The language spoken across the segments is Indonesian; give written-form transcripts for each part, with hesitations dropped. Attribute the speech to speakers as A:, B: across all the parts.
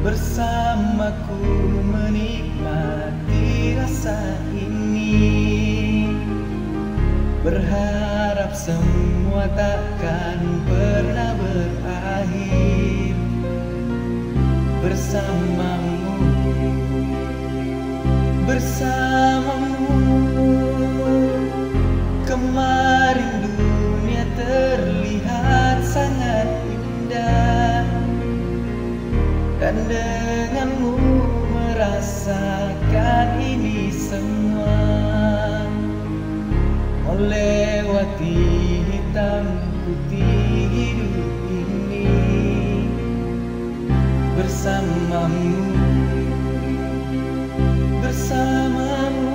A: bersamaku menikmati rasa ini. Berharap semua takkan pernah berakhir bersamamu, bersamamu. Kemarin dunia terlihat sangat indah, dan denganmu merasakan ini semua. Melewati hitam putih hidup ini bersamamu, bersamamu.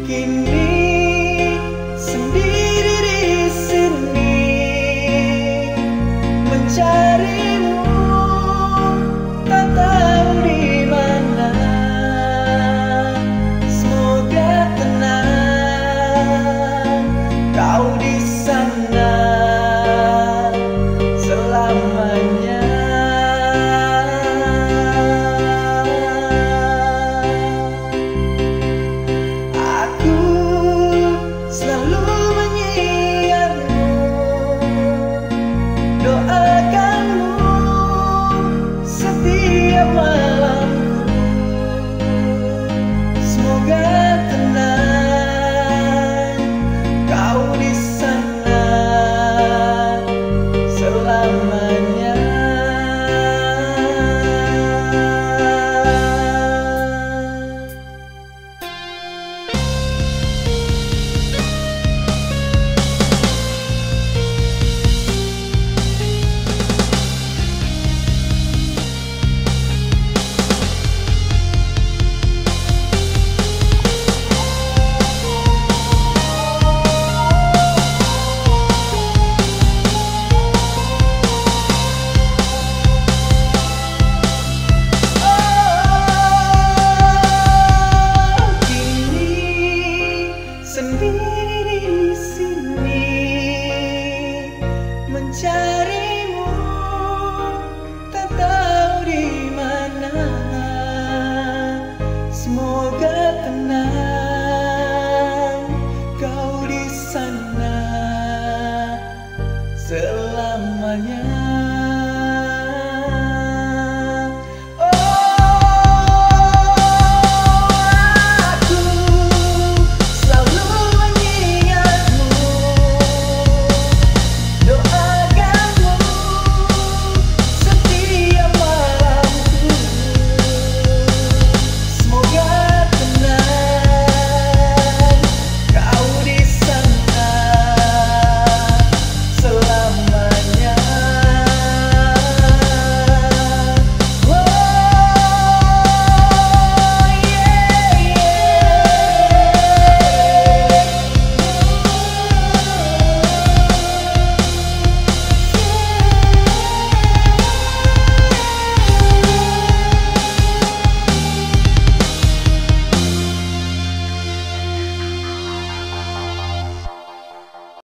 A: Kini sendiri di sini mencarimu, tak tahu di mana. Semoga tenang kau di sana selamanya. Aku selalu mengingatmu, doakanmu setiap malam.